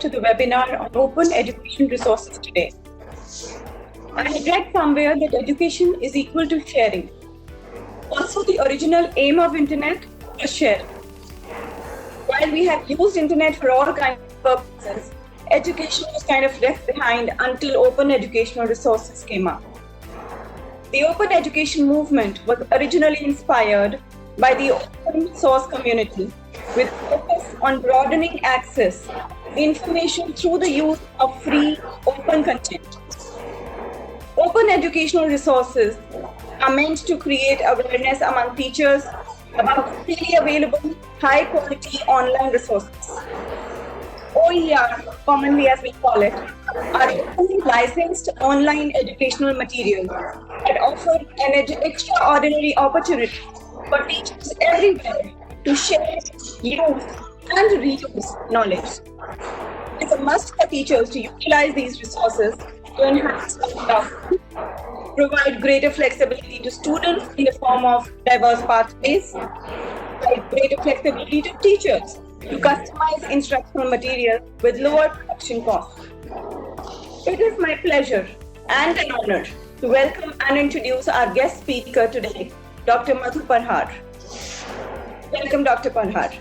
to the webinar on open education resources today. I had read somewhere that education is equal to sharing. Also, the original aim of internet was sharing. While we have used internet for all kinds of purposes, education was kind of left behind until open educational resources came up. The open education movement was originally inspired by the open source community with focus on broadening access to information through the use of free open content. Open educational resources are meant to create awareness among teachers about freely available, high-quality online resources. OER, commonly as we call it, are openly licensed online educational materials that offer an extraordinary opportunity for teachers everywhere to share, use, and reuse knowledge. It's a must for teachers to utilize these resources to enhance learning, provide greater flexibility to students in the form of diverse pathways, provide greater flexibility to teachers to customize instructional material with lower production costs. It is my pleasure and an honor to welcome and introduce our guest speaker today, Dr. Madhu Parhar. Welcome, Dr. Parhar.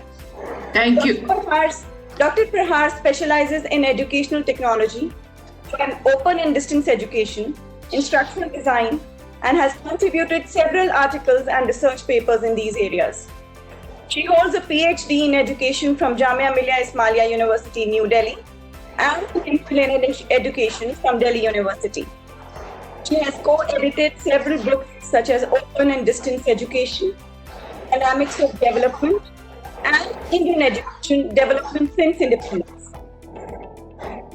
Thank you. Dr. Parhar specializes in educational technology and open and distance education, instructional design, and has contributed several articles and research papers in these areas. She holds a PhD in education from Jamia Millia Ismaila University, New Delhi, and MPhil in education from Delhi University. She has co-edited several books such as Open and Distance Education, Dynamics of Development, and Indian Education Development Since Independence.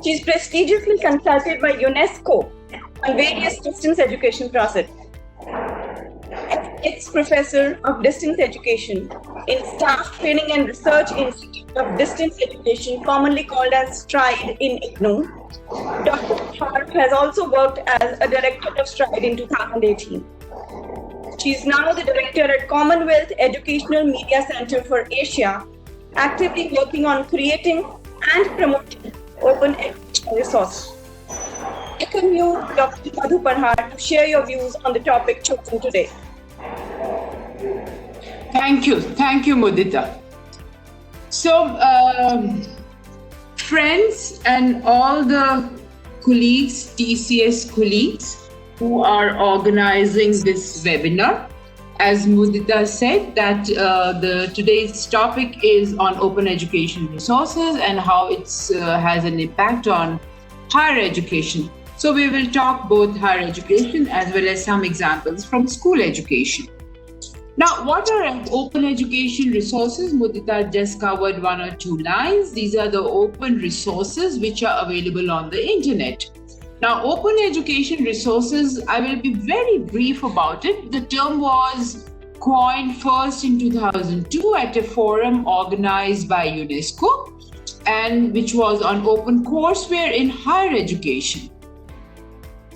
She is prestigiously consulted by UNESCO on various distance education projects. Ex-professor of distance education in Staff Training and Research Institute of Distance Education, commonly called as STRIDE in IGNOU. Dr. Parhar has also worked as a director of STRIDE in 2018. She is now the director at Commonwealth Educational Media Center for Asia, actively working on creating and promoting open educational resources. I welcome you, Dr. Madhu Parhar, to share your views on the topic chosen today. Thank you, Mudita. So, friends and all the colleagues, TCS colleagues, who are organizing this webinar. As Mudita said, that today's topic is on open education resources and how it has an impact on higher education. So we will talk both higher education as well as some examples from school education. Now, what are open education resources? Mudita just covered one or two lines. These are the open resources which are available on the internet. Now, open education resources, I will be very brief about it. The term was coined first in 2002 at a forum organized by UNESCO, and which was on open courseware in higher education.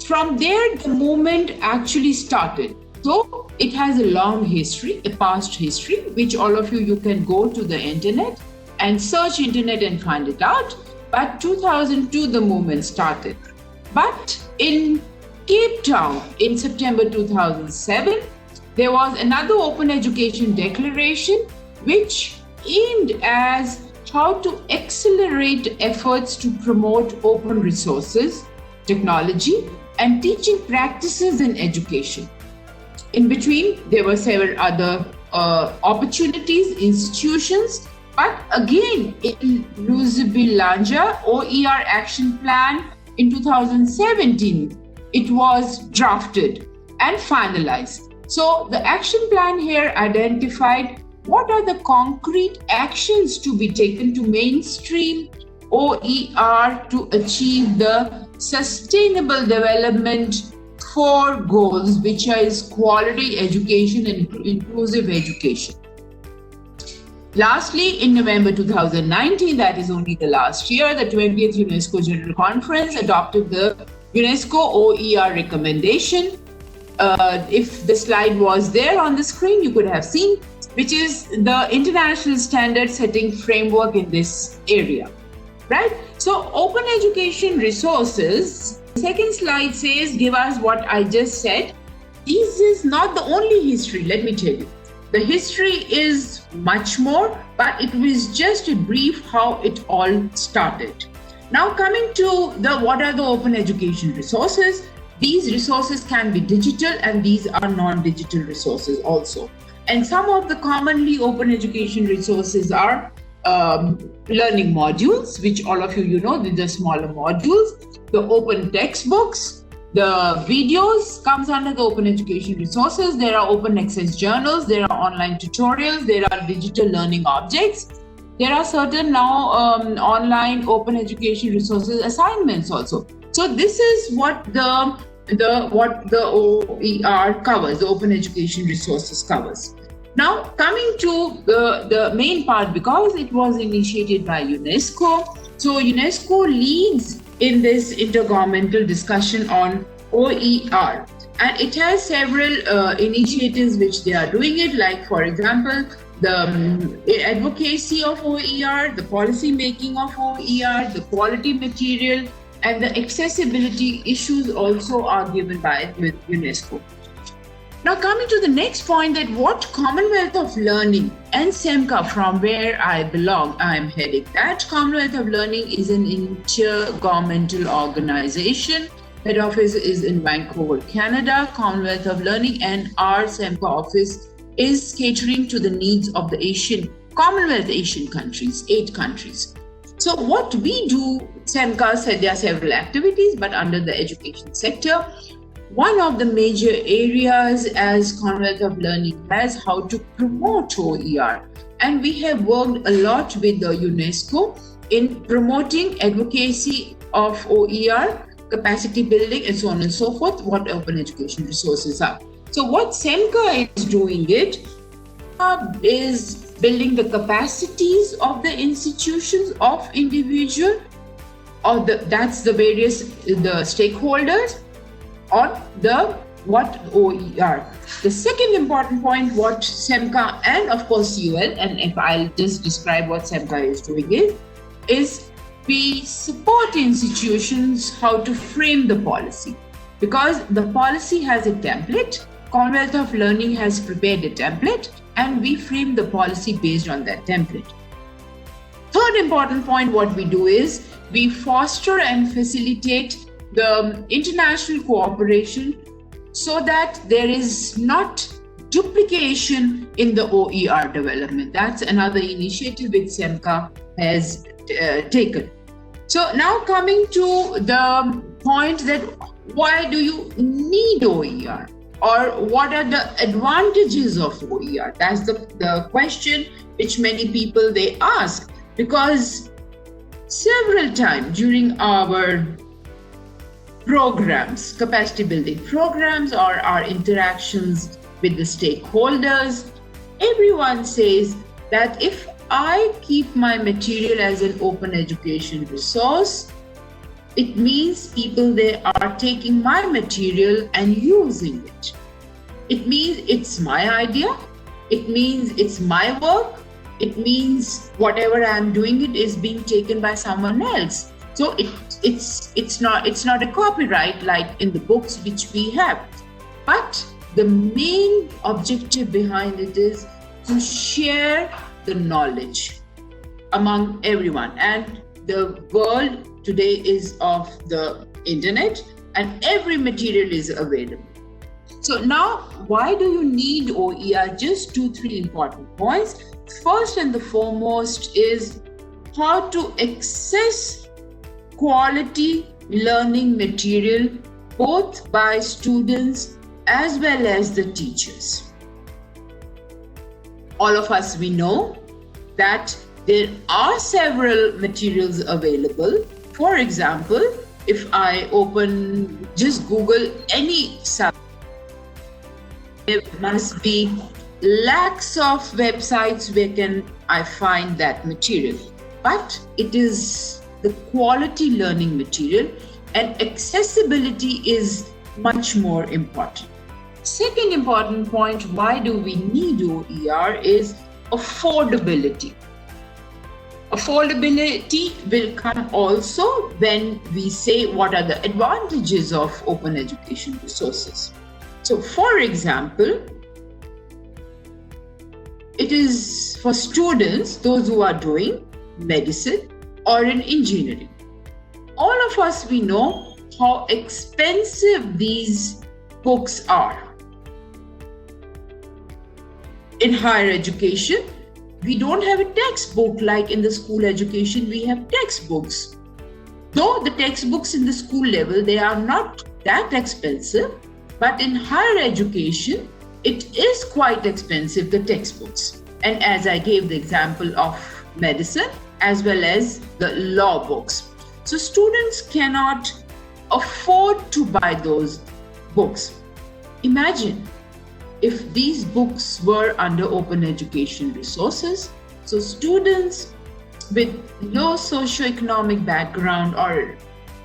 From there, the movement actually started. So it has a long history, a past history, which all of you can go to the internet and search internet and find it out. But 2002, the movement started. But in Cape Town, in September 2007, there was another open education declaration which aimed as how to accelerate efforts to promote open resources, technology, and teaching practices in education. In between, there were several other opportunities, institutions, but again, in Luzibilanja OER Action Plan in 2017, it was drafted and finalized. So the action plan here identified what are the concrete actions to be taken to mainstream OER to achieve the sustainable development 4 goals, which is quality education and inclusive education. Lastly, in November 2019, that is only the last year, the 20th UNESCO General Conference adopted the UNESCO OER recommendation. If the slide was there on the screen, you could have seen, which is the international standard setting framework in this area, right? So open education resources, second slide says, give us what I just said. This is not the only history, let me tell you. The history is much more, but it was just a brief how it all started. Now coming to what are the open education resources? These resources can be digital and these are non-digital resources also. And some of the commonly open education resources are learning modules, which all of you know, these are smaller modules, the open textbooks, the videos comes under the open education resources. There are open access journals, there are online tutorials, there are digital learning objects. There are certain now online open education resources assignments also. So this is what the OER covers, the open education resources covers. Now coming to the main part, because it was initiated by UNESCO. So UNESCO leads in this intergovernmental discussion on OER, and it has several initiatives which they are doing it, like for example the advocacy of OER, the policy making of OER, the quality material, and the accessibility issues also are given by with UNESCO. Now coming to the next point, that what Commonwealth of Learning and CEMCA, from where I belong, I am heading. That Commonwealth of Learning is an intergovernmental organization. Head office is in Vancouver, Canada. Commonwealth of Learning and our CEMCA office is catering to the needs of the Commonwealth Asian countries, 8 countries. So what we do, CEMCA said there are several activities, but under the education sector, one of the major areas as Commonwealth of Learning has how to promote OER. And we have worked a lot with the UNESCO in promoting advocacy of OER, capacity building, and so on and so forth, what open education resources are. So what CEMCA is doing is building the capacities of the institutions of individual, or that's the various the stakeholders on what OER. The second important point, what CEMCA and of course CUL, and if I'll just describe what CEMCA is doing is we support institutions how to frame the policy, because the policy has a template. Commonwealth of Learning has prepared a template and we frame the policy based on that template. Third important point, what we do is we foster and facilitate the international cooperation so that there is not duplication in the OER development. That's another initiative which CEMCA has taken. So now coming to the point that why do you need OER, or what are the advantages of OER? That's the question which many people they ask, because several times during our programs, capacity building programs, or our interactions with the stakeholders, everyone says that if I keep my material as an open education resource, it means people they are taking my material and using it. It means it's my idea. It means it's my work. It means whatever I'm doing it is being taken by someone else. So it's not a copyright like in the books which we have. But the main objective behind it is to share the knowledge among everyone. And the world today is of the internet and every material is available. So now, why do you need OER? Just 2-3 important points. First and the foremost is how to access quality learning material both by students as well as the teachers. All of us, we know that there are several materials available. For example, if I just Google any subject, there must be lakhs of websites where can I find that material. But it is the quality learning material, and accessibility is much more important. Second important point, why do we need OER, is affordability. Affordability will come also when we say what are the advantages of open education resources. So, for example, it is for students, those who are doing medicine or in engineering. All of us, we know how expensive these books are. In higher education, we don't have a textbook like in the school education, we have textbooks. Though the textbooks in the school level, they are not that expensive, but in higher education, it is quite expensive, the textbooks. And as I gave the example of medicine as well as the law books. So students cannot afford to buy those books. Imagine if these books were under open education resources, so students with low socioeconomic background, or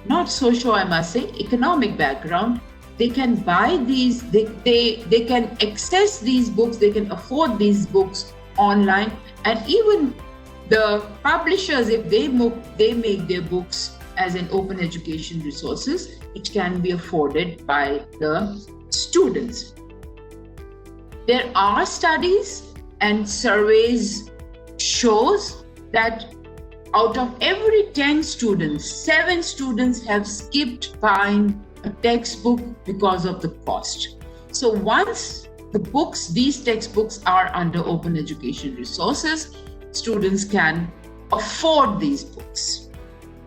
not socio, I must say, economic background, they can buy these, they can access these books, they can afford these books online, and even the publishers, if they make their books as an open education resources, it can be afforded by the students. There are studies and surveys shows that out of every 10 students, 7 students have skipped buying a textbook because of the cost. So once these textbooks are under open education resources, students can afford these books.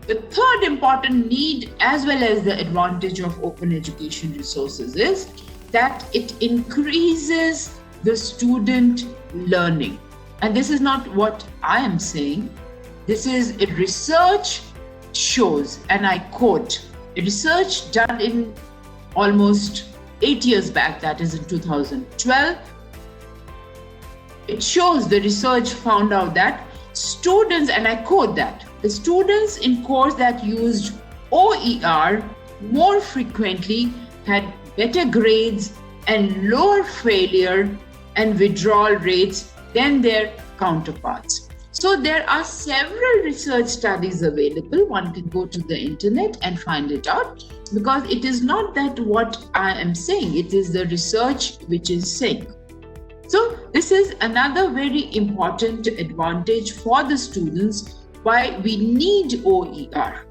The third important need as well as the advantage of open education resources is that it increases the student learning. And this is not what I am saying. This is a research shows, and I quote, a research done in almost 8 years back, that is in 2012. It shows, the research found out that students, and I quote that, the students in course that used OER more frequently had better grades and lower failure and withdrawal rates than their counterparts. So there are several research studies available. One can go to the internet and find it out, because it is not that what I am saying, it is the research which is saying. So this is another very important advantage for the students why we need OER.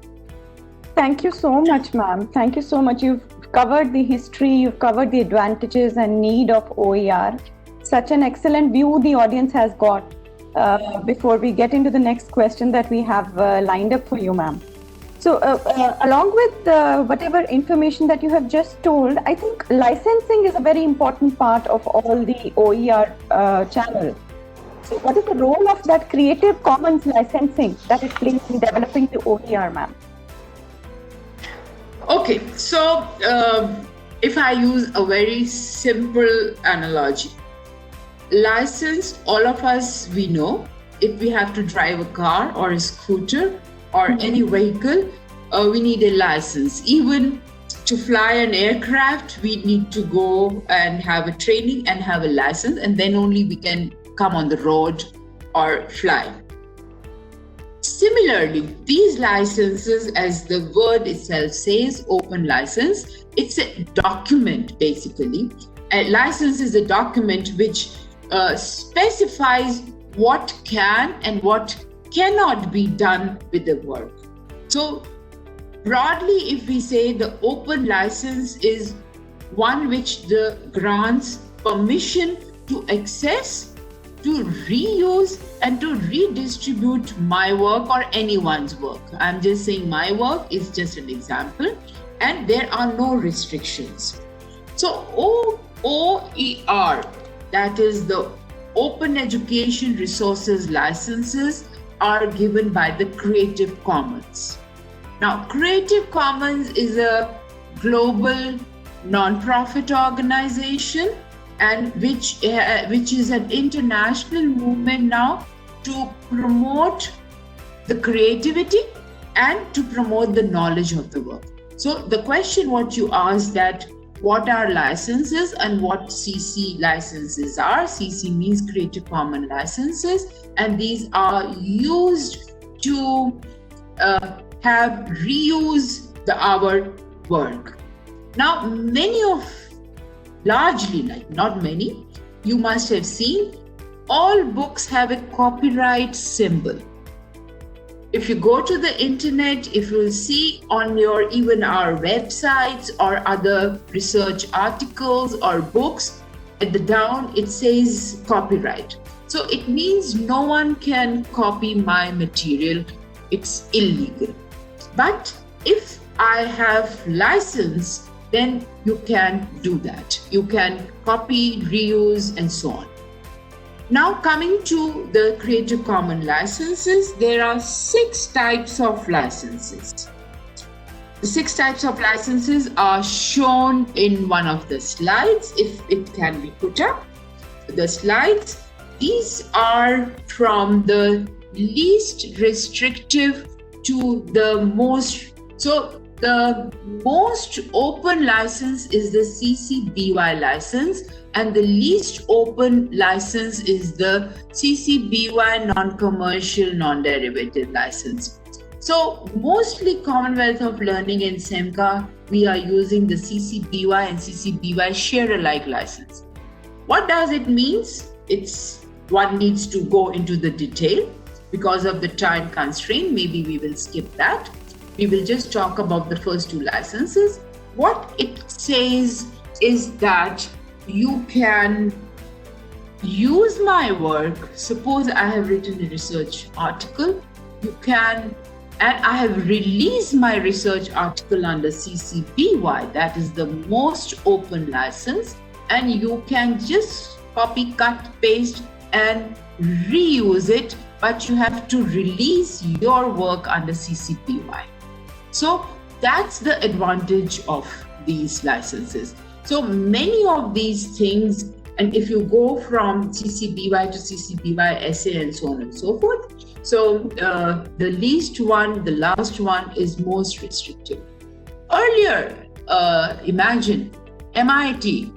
Thank you so much, ma'am. Thank you so much. You've covered the history, you've covered the advantages and need of OER. Such an excellent view the audience has got. Before we get into the next question that we have lined up for you, ma'am. So along with whatever information that you have just told, I think licensing is a very important part of all the OER channel. So what is the role of that Creative Commons licensing that it plays in developing the OER, ma'am? Okay, so if I use a very simple analogy, license, all of us, we know, if we have to drive a car or a scooter or any vehicle, we need a license. Even to fly an aircraft, we need to go and have a training and have a license, and then only we can come on the road or fly. Similarly, these licenses, as the word itself says, open license, it's a document basically. A license is a document which specifies what can and what cannot be done with the work. So broadly, if we say the open license is one which grants permission to access, to reuse and to redistribute my work or anyone's work. I'm just saying my work is just an example, and there are no restrictions. So OER, that is the Open Education Resources licenses, are given by the Creative Commons. Now, Creative Commons is a global non-profit organization, and which is an international movement now to promote the creativity and to promote the knowledge of the work. So the question what you asked, that what are licenses and what CC licenses are. CC means Creative Commons licenses, and these are used to have reuse our work. Now, largely, like not many, you must have seen, all books have a copyright symbol. If you go to the internet, if you'll see on even our websites or other research articles or books, at the down it says copyright. So it means no one can copy my material. It's illegal. But if I have license, then you can do that. You can copy, reuse, and so on. Now coming to the Creative Commons licenses, there are 6 types of licenses. The 6 types of licenses are shown in one of the slides, if it can be put up. The slides, these are from the least restrictive to the most. So the most open license is the CCBY license, and the least open license is the CCBY non-commercial, non-derivative license. So mostly Commonwealth of Learning and SEMCA, we are using the CCBY and CCBY share-alike license. What does it mean? One needs to go into the detail. Because of the time constraint, maybe we will skip that. We will just talk about the first 2 licenses. What it says is that you can use my work. Suppose I have written a research article. And I have released my research article under CCBY, that is the most open license, and you can just copy, cut, paste, and reuse it, but you have to release your work under CCBY. So that's the advantage of these licenses. So many of these things, and if you go from CCBY to CCBY essay and so on and so forth, so the least one, the last one is most restrictive. Earlier, imagine MIT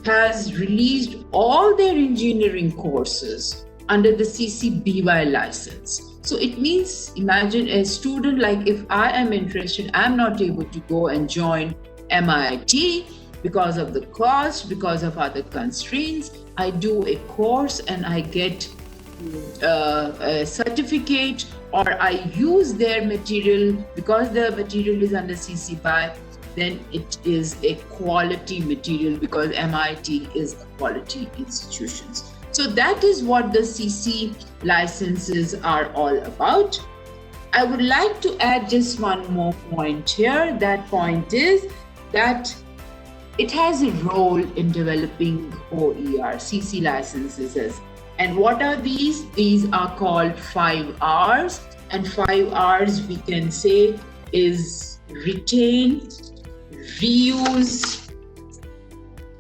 has released all their engineering courses under the CCBY license. So it means, imagine a student, like if I am interested, I'm not able to go and join MIT because of the cost, because of other constraints. I do a course and I get a certificate, or I use their material because the material is under CCBY, then it is a quality material because MIT is a quality institution. So that is what the CC licenses are all about. I would like to add just one more point here. That point is that it has a role in developing OER, CC licenses. And what are these? These are called 5 R's. And 5 R's we can say is retain, reuse,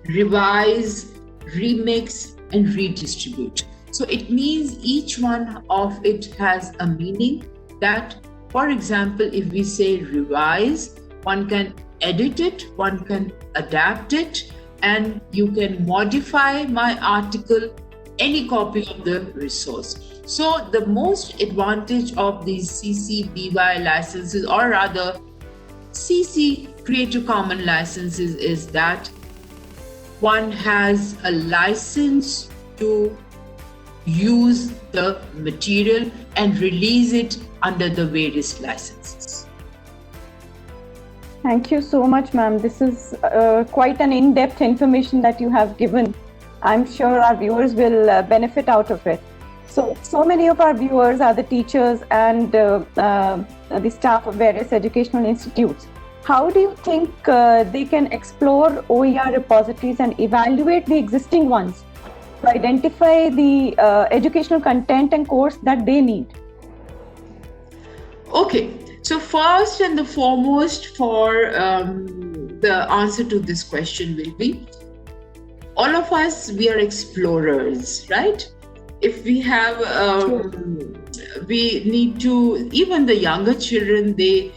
revise, remix, and redistribute. So it means each one of it has a meaning that, for example, if we say revise, one can edit it, one can adapt it, and you can modify my article, any copy of the resource. So the most advantage of these CCBY licenses, or rather CC Creative Commons licenses, is that one has a license to use the material and release it under the various licenses. Thank you so much, ma'am. This is quite an in-depth information that you have given. I'm sure our viewers will benefit out of it. So many of our viewers are the teachers and the staff of various educational institutes. How do you think they can explore OER repositories and evaluate the existing ones to identify the educational content and course that they need? Okay, so first and the foremost for the answer to this question will be, all of us, we are explorers, right? If we have, we need to, even the younger children, they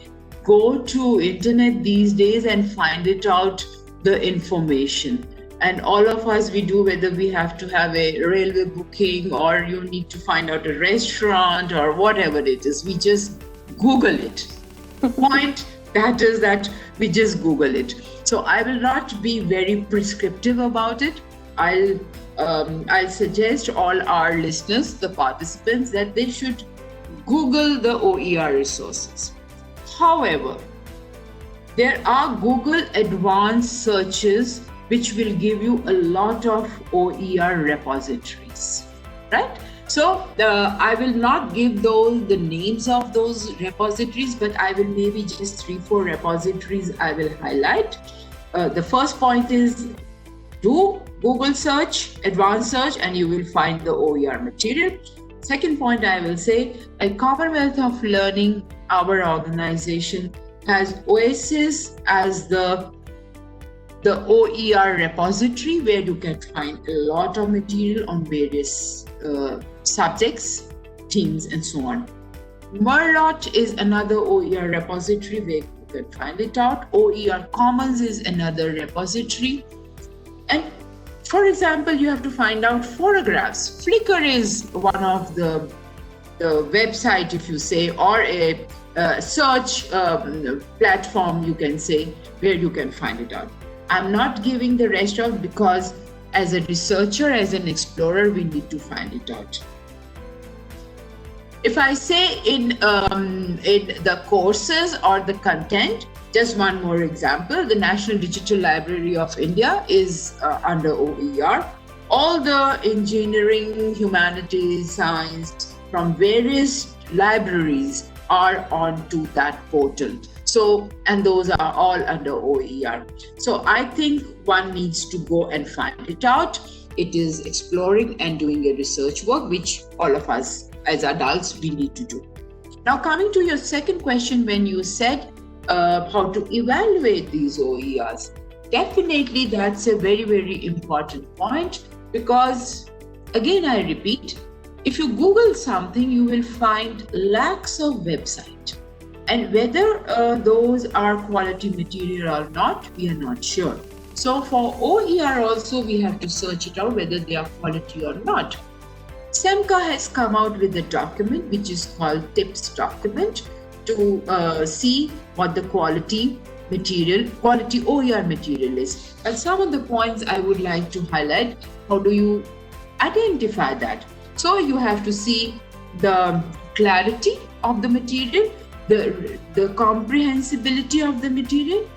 go to internet these days and find it out, the information. and all of us, we do, whether we have to have a railway booking or you need to find out a restaurant or whatever it is, we just Google it. Point that is that we just Google it. So I will not be very prescriptive about it. I'll suggest all our listeners, the participants, that they should Google the OER resources. However, there are Google advanced searches which will give you a lot of OER repositories, right? So I will not give the names of those repositories, but I will maybe just 3-4 repositories I will highlight. The first point is do Google search, advanced search, and you will find the OER material. Second point I will say, a Commonwealth of Learning, our organization, has Oasis as the OER repository where you can find a lot of material on various subjects, themes, and so on. Merlot is another OER repository where you can find it out. OER Commons is another repository. And for example, you have to find out photographs. Flickr is one of the website, if you say, or a search platform, you can say, where you can find it out. I'm not giving the rest of because as a researcher, as an explorer, we need to find it out. If I say in the courses or the content, just one more example, the National Digital Library of India is under OER. All the engineering, humanities, science from various libraries are onto that portal. So, and those are all under OER. So I think one needs to go and find it out. It is exploring and doing a research work, which all of us as adults, we need to do. Now coming to your second question, when you said how to evaluate these OERs, definitely that's a very, very important point, because again, I repeat, if you Google something, you will find lakhs of websites. And whether those are quality material or not, we are not sure. So for OER also, we have to search it out whether they are quality or not. SEMCA has come out with a document which is called TIPS document to see what the quality OER material is. And some of the points I would like to highlight. How do you identify that? So you have to see the clarity of the material, the comprehensibility of the material.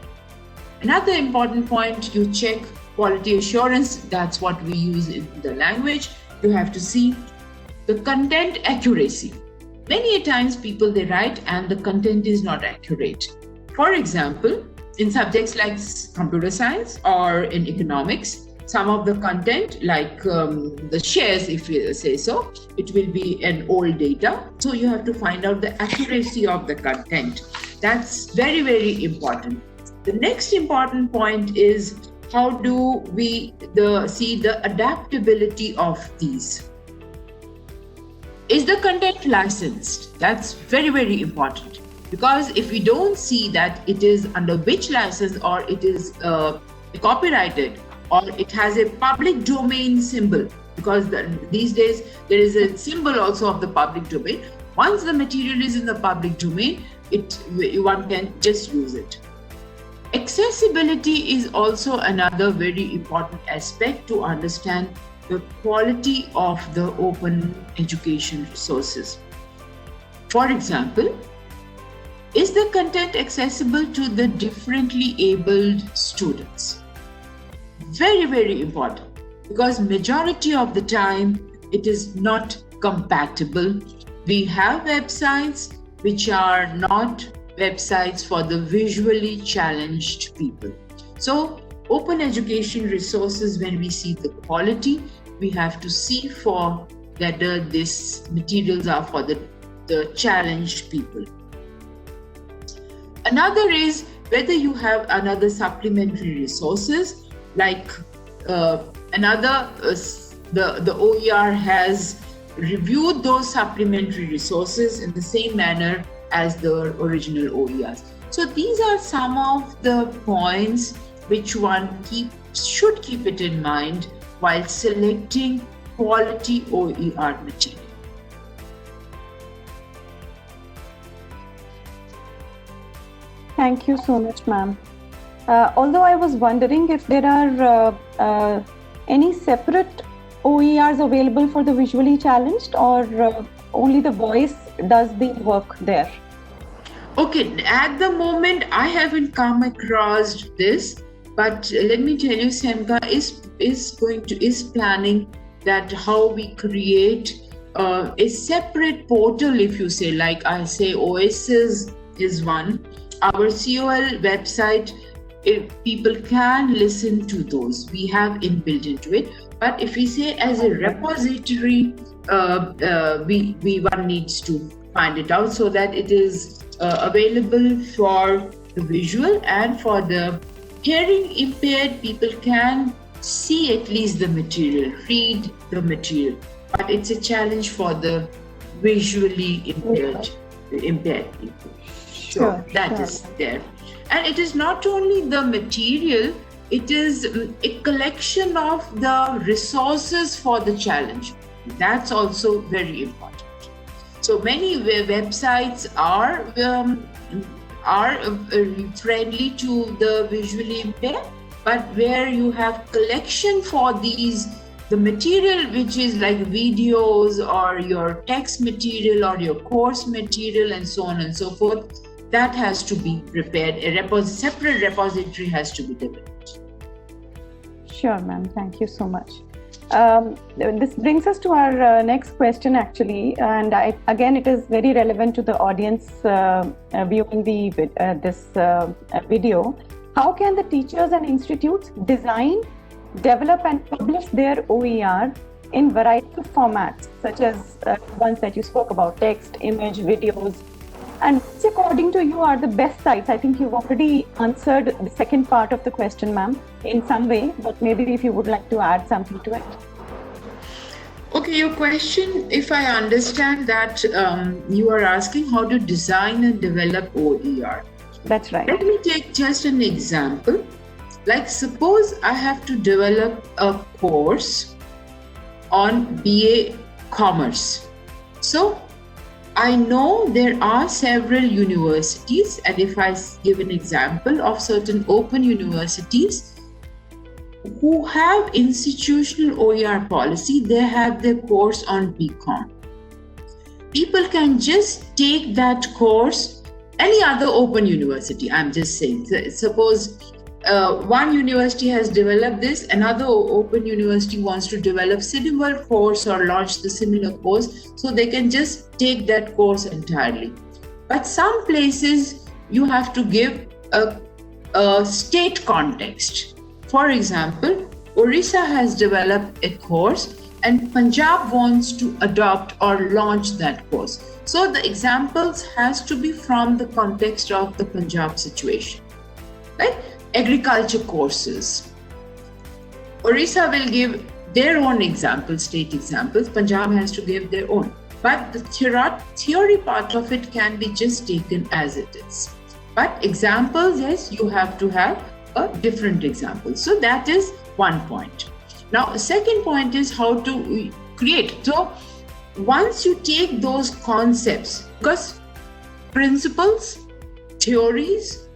Another important point, you check quality assurance. That's what we use in the language. You have to see the content accuracy. Many a times people, they write and the content is not accurate. For example, in subjects like computer science or in economics, some of the content like the shares, if you say so, it will be an old data. So you have to find out the accuracy of the content. That's very, very important. The next important point is how do we see the adaptability of these? Is the content licensed? That's very, very important. Because if we don't see that it is under which license, or it is copyrighted, or it has a public domain symbol, because these days there is a symbol also of the public domain. Once the material is in the public domain, one can just use it. Accessibility is also another very important aspect to understand the quality of the open education resources. For example, is the content accessible to the differently abled students? Very, very important, because majority of the time it is not compatible. We have websites which are not websites for the visually challenged people. So open education resources, when we see the quality, we have to see for whether these materials are for the challenged people. Another is whether you have another supplementary resources, like the OER has reviewed those supplementary resources in the same manner as the original OERs. So these are some of the points which one keep should keep it in mind while selecting quality OER material. Thank you so much, ma'am. Although I was wondering if there are any separate OERs available for the visually challenged, or only the voice does the work there? Okay, at the moment I haven't come across this, but let me tell you, Semka is planning that how we create a separate portal, if you say, like I say, OSs is one. Our COL website, if people can listen to those, we have inbuilt into it. But if we say as a repository, we one needs to find it out so that it is available for the visual, and for the hearing impaired people can see at least the material, read the material. But it's a challenge for the visually impaired people. So that is there. And it is not only the material, it is a collection of the resources for the challenge. That's also very important. So many websites are friendly to the visually impaired, but where you have collection for these, the material which is like videos or your text material or your course material and so on and so forth, that has to be prepared. A separate repository has to be developed. Sure, ma'am. Thank you so much. This brings us to our next question, actually, and again, it is very relevant to the audience viewing this video. How can the teachers and institutes design, develop, and publish their OER in variety of formats, such as ones that you spoke about, text, image, videos? And which, according to you, are the best sites? I think you've already answered the second part of the question, ma'am, in some way, but maybe if you would like to add something to it. Okay, your question, if I understand that, you are asking how to design and develop OER. That's right. Let me take just an example. Like, suppose I have to develop a course on BA Commerce. So I know there are several universities, and if I give an example of certain open universities who have institutional OER policy, they have their course on BCom. People can just take that course, any other open university, I'm just saying. Suppose one university has developed this, another open university wants to develop similar course or launch the similar course, so they can just take that course entirely. But some places you have to give a state context. For example, Orissa has developed a course and Punjab wants to adopt or launch that course. So the examples has to be from the context of the Punjab situation, right? Agriculture courses. Orissa will give their own examples, state examples. Punjab has to give their own. But the theory part of it can be just taken as it is. But examples, yes, you have to have a different example. So that is one point. Now, a second point is how to create. So once you take those concepts, because principles, theories,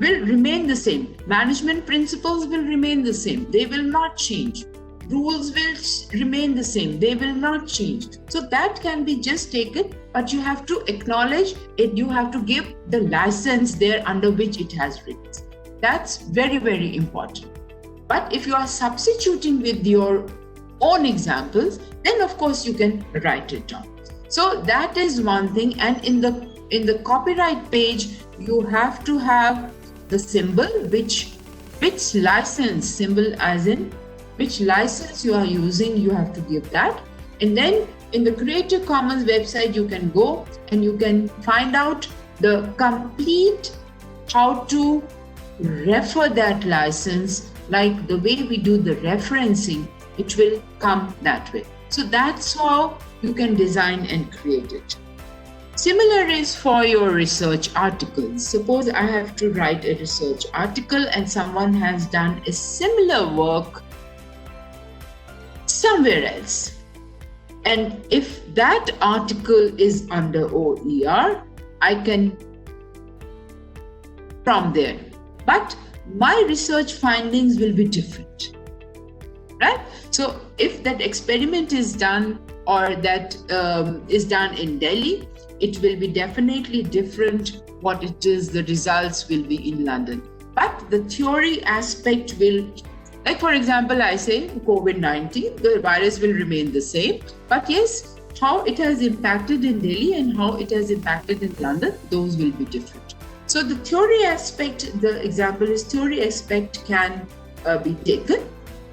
will remain the same. Management principles will remain the same. They will not change. Rules will remain the same. They will not change. So that can be just taken, but you have to acknowledge it. You have to give the license there under which it has written. That's very, very important. But if you are substituting with your own examples, then of course you can write it down. So that is one thing. And in the copyright page, you have to have the symbol, which license, symbol as in which license you are using, you have to give that. And then in the Creative Commons website, you can go and you can find out the complete how to refer that license, like the way we do the referencing, it will come that way. So that's how you can design and create it. Similar is for your research articles. Suppose I have to write a research article and someone has done a similar work somewhere else. And if that article is under OER, I can from there. But my research findings will be different, right? So if that experiment is done or that is done in Delhi, it will be definitely different what it is, the results will be in London. But the theory aspect will, like for example, I say COVID-19, the virus will remain the same. But yes, how it has impacted in Delhi and how it has impacted in London, those will be different. So the theory aspect, the example is theory aspect can be taken,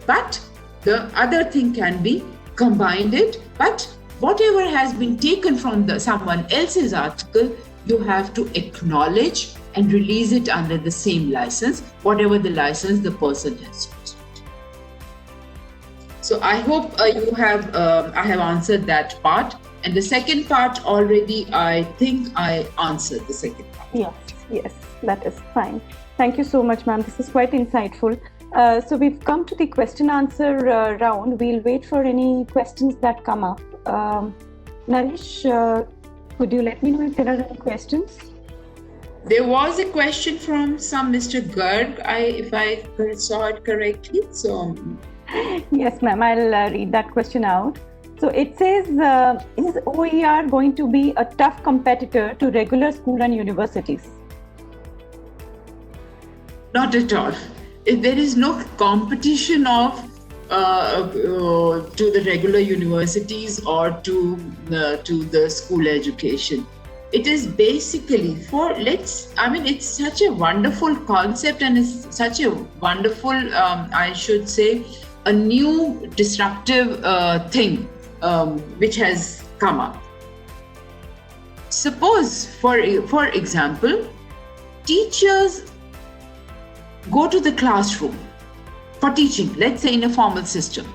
but the other thing can be combined it. But whatever has been taken from someone else's article, you have to acknowledge and release it under the same license, whatever the license the person has used. So I hope I have answered that part. And the second part already, I think I answered the second part. Yes, that is fine. Thank you so much, ma'am. This is quite insightful. So we've come to the question answer round. We'll wait for any questions that come up. Naresh, could you let me know if there are any questions? There was a question from some Mr. Garg, if I saw it correctly. So yes, ma'am, I'll read that question out. So it says, is OER going to be a tough competitor to regular school and universities? Not at all. There is no competition of to the regular universities or to the school education. It is basically it's such a wonderful concept and it's such a wonderful, I should say, a new disruptive thing which has come up. Suppose, for example, teachers go to the classroom for teaching, let's say in a formal system.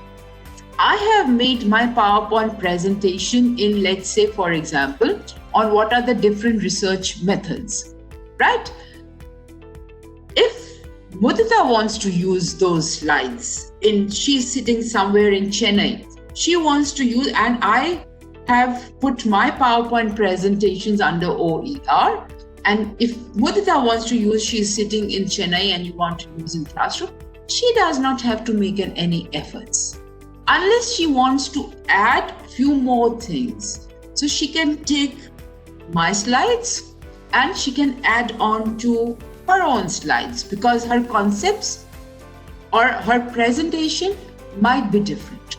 I have made my PowerPoint presentation in, let's say, for example, on what are the different research methods, right? If Mudita wants to use those slides, she's sitting somewhere in Chennai, she wants to use, and I have put my PowerPoint presentations under OER, and if Mudita wants to use, she's sitting in Chennai and you want to use in classroom, she does not have to make any efforts. Unless she wants to add few more things. So she can take my slides and she can add on to her own slides because her concepts or her presentation might be different,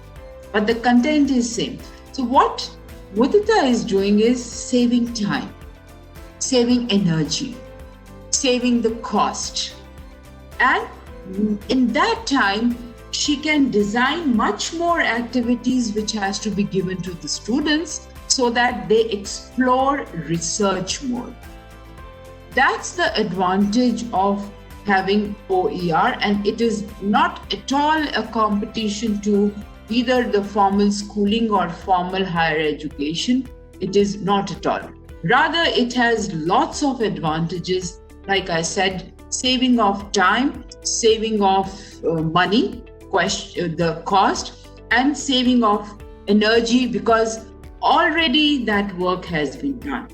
but the content is same. So what Mudita is doing is saving time, saving energy, saving the cost. And in that time, she can design much more activities which has to be given to the students so that they explore research more. That's the advantage of having OER, and it is not at all a competition to either the formal schooling or formal higher education. It is not at all. Rather, it has lots of advantages, like I said, saving of time, saving of money, the cost, and saving of energy because already that work has been done.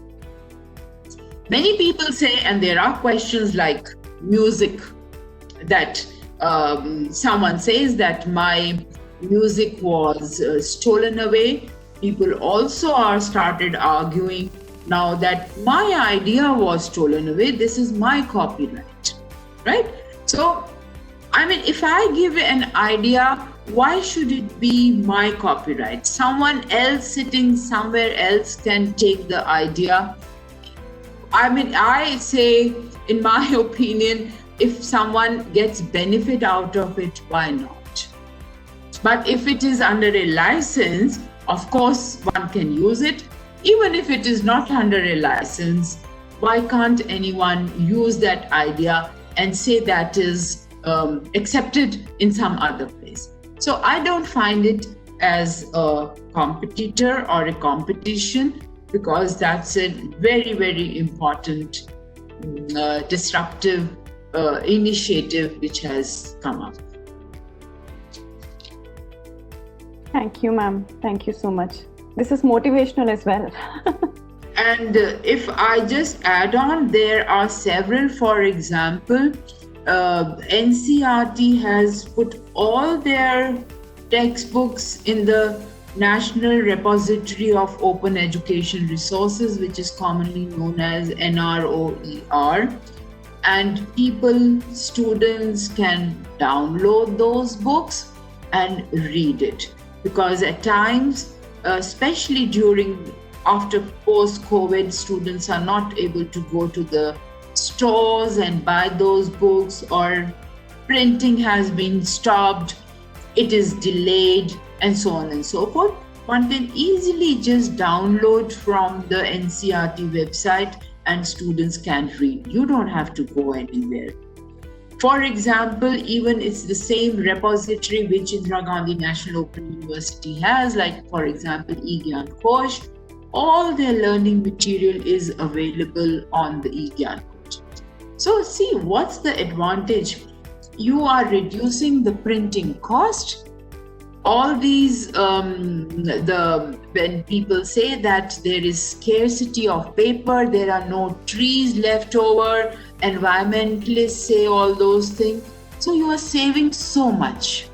Many people say, and there are questions like music, that someone says that my music was stolen away. People also are started arguing now that my idea was stolen away. This is my copyright, right? So, I mean, if I give an idea, why should it be my copyright? Someone else sitting somewhere else can take the idea. I mean, I say, in my opinion, if someone gets benefit out of it, why not? But if it is under a license, of course, one can use it. Even if it is not under a license, why can't anyone use that idea and say that is accepted in some other place? So I don't find it as a competitor or a competition. because that's a very, very important disruptive initiative which has come up. Thank you, ma'am. Thank you so much. This is motivational as well. And if I just add on, there are several. For example, NCERT has put all their textbooks in the National Repository of Open Education Resources, which is commonly known as NROER. And people, students can download those books and read it. Because at times, especially after post-COVID, students are not able to go to the stores and buy those books, or printing has been stopped, it is delayed, and so on and so forth. One can easily just download from the NCERT website and students can read. You don't have to go anywhere. For example, even it's the same repository which Indira Gandhi National Open University has, like for example, eGyan Kosh. All their learning material is available on the eGyan Kosh. So see, what's the advantage? You are reducing the printing cost. All these, when people say that there is scarcity of paper, there are no trees left over, environmentalists say all those things. So you are saving so much.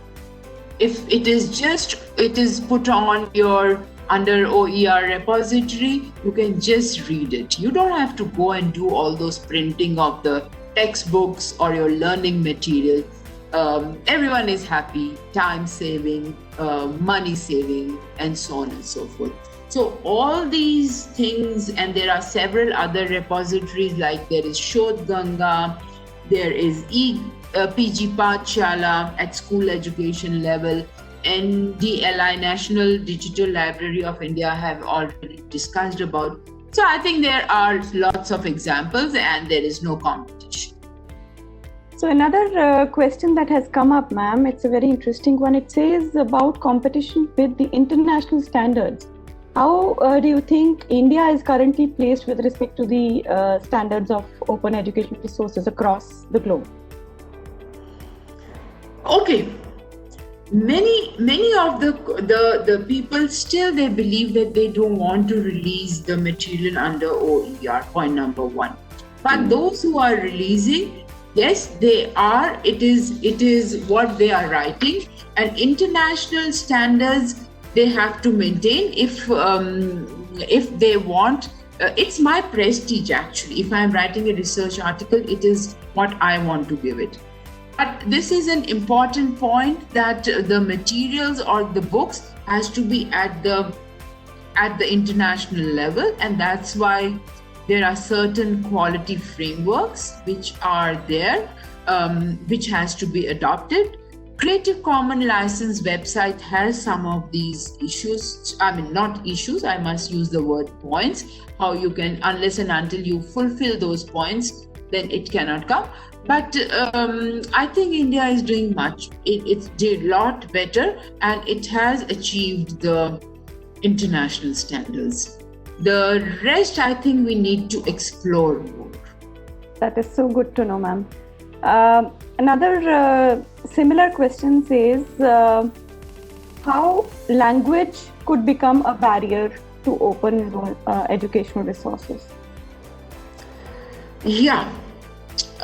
If it is put on your under OER repository, you can just read it. You don't have to go and do all those printing of the textbooks or your learning material. Everyone is happy, time saving, money saving, and so on and so forth. So all these things, and there are several other repositories, like there is Shodh Ganga, there is PG Pathshala at school education level, NDLI, National Digital Library of India, have already discussed about. So I think there are lots of examples and there is no competition. So another question that has come up, ma'am, it's a very interesting one. It says about competition with the international standards. How do you think India is currently placed with respect to the standards of open education resources across the globe? Okay. Many of the people still, they believe that they don't want to release the material under OER, point number one. But those who are releasing, yes, they are. It is what they are writing, and international standards they have to maintain if they want. It's my prestige actually. If I am writing a research article, it is what I want to give it. But this is an important point, that the materials or the books has to be at the international level, and that's why there are certain quality frameworks which are there, which has to be adopted. Creative Commons license website has some of these issues. I mean, not issues, I must use the word points. How you can, unless and until you fulfill those points, then it cannot come. But I think India is doing much. It's a lot better, and it has achieved the international standards. The rest, I think we need to explore more. That is so good to know, ma'am. Another similar question says, how language could become a barrier to open educational resources? Yeah.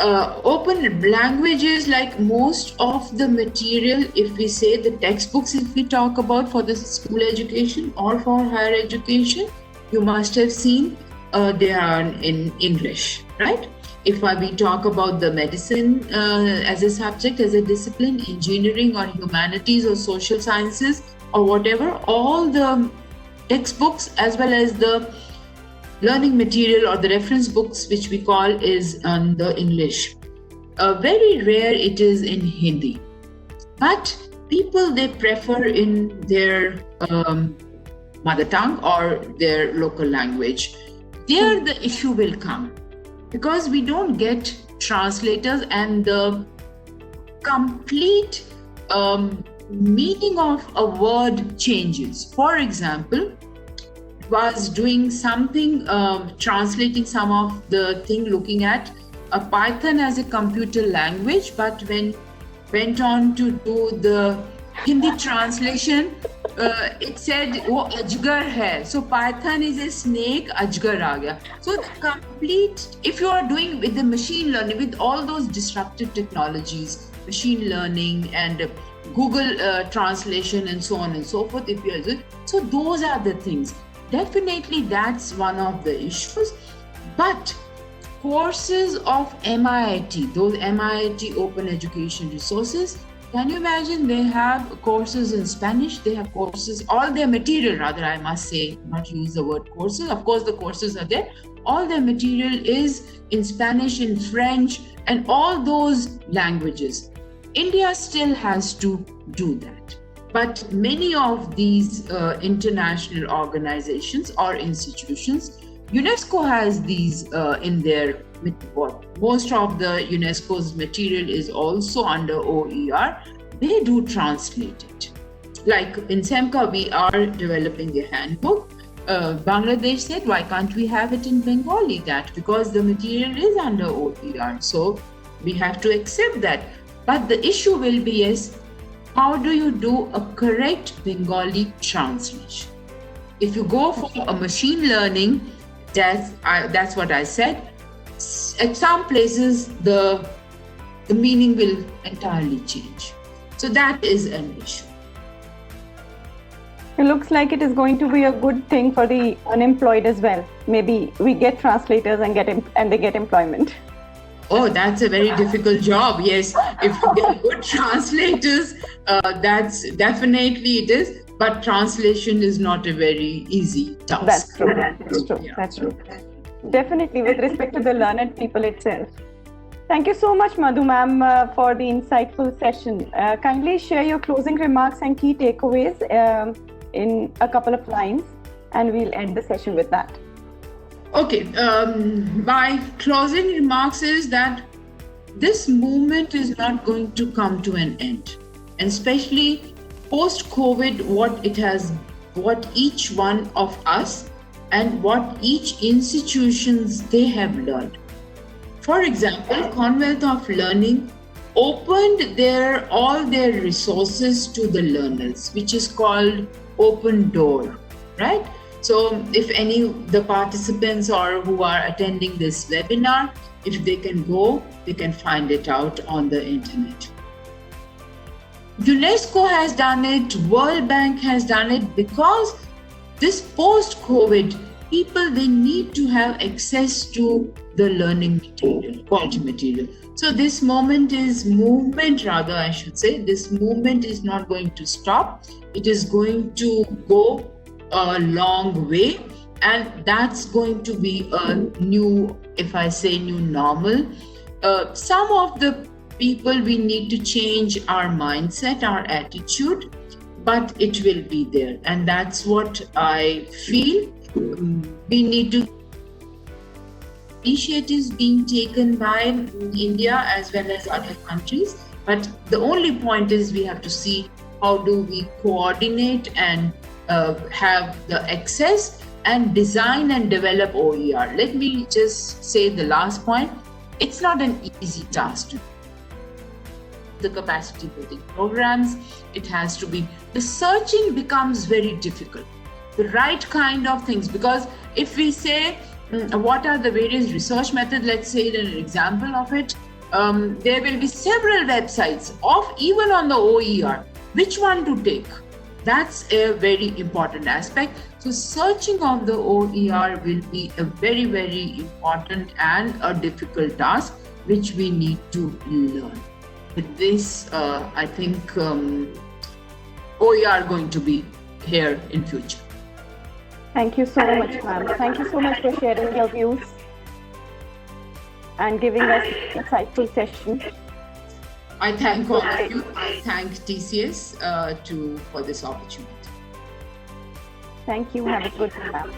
Open languages, like most of the material, if we say the textbooks, if we talk about for the school education or for higher education, you must have seen they are in English, right? If we talk about the medicine as a subject, as a discipline, engineering or humanities or social sciences or whatever, all the textbooks as well as the learning material or the reference books, which we call, is on the English. Very rare it is in Hindi. But people, they prefer in their mother tongue or their local language. There the issue will come, because we don't get translators and the complete meaning of a word changes. For example, was doing something, translating some of the thing, looking at Python as a computer language, but when went on to do the Hindi translation, it said, "Oh, ajgar hai." So Python is a snake, ajgar aa gaya. So the complete, if you are doing with the machine learning, with all those disruptive technologies, machine learning and Google translation and so on and so forth, if you are doing, so those are the things. Definitely, that's one of the issues. But courses of MIT, those MIT Open Education Resources, can you imagine? They have courses in Spanish, they have courses, all their material, rather, I must say, not use the word courses. Of course, the courses are there. All their material is in Spanish, in French, and all those languages. India still has to do that. But many of these international organizations or institutions, UNESCO has these in their, most of the UNESCO's material is also under OER. They do translate it. Like in SEMCA, we are developing the handbook. Bangladesh said, why can't we have it in Bengali? That because the material is under OER. So we have to accept that. But the issue will be, yes, how do you do a correct Bengali translation? If you go for a machine learning, that's what I said. At some places, the meaning will entirely change. So that is an issue. It looks like it is going to be a good thing for the unemployed as well. Maybe we get translators and they get employment. Oh, that's a very difficult job. Yes, if you get good translators, that's definitely it is. But translation is not a very easy task. That's true. That's true. Yeah. That's true. Definitely, with respect to the learned people itself. Thank you so much, Madhu ma'am, for the insightful session. Kindly share your closing remarks and key takeaways in a couple of lines, and we'll end the session with that. Okay, my closing remarks is that this movement is not going to come to an end, and especially post-COVID, what each one of us and what each institutions they have learned. For example, Commonwealth of Learning opened all their resources to the learners, which is called Open Door, right? So if the participants or who are attending this webinar, if they can go, they can find it out on the internet. UNESCO has done it, World Bank has done it, because this post-COVID, people, they need to have access to the learning material, quality material. So this movement is not going to stop. It is going to go a long way, and that's going to be a new, if I say new normal. Some of the people, we need to change our mindset, our attitude, but it will be there, and that's what I feel. We need to initiatives being taken by India as well as other countries, but the only point is we have to see how do we coordinate and have the access and design and develop OER. Let me just say the last point. It's not an easy task to do. The capacity building programs, it has to be, the searching becomes very difficult. The right kind of things, because if we say what are the various research methods, let's say an example of it, there will be several websites even on the OER, which one to take. That's a very important aspect. So searching of the OER will be a very, very important and a difficult task, which we need to learn. With this, I think OER going to be here in future. Thank you so much, ma'am. Thank you so much for sharing your views and giving us an insightful session. I thank all of you. I thank TCS for this opportunity. Thank you. Have a good day, ma'am.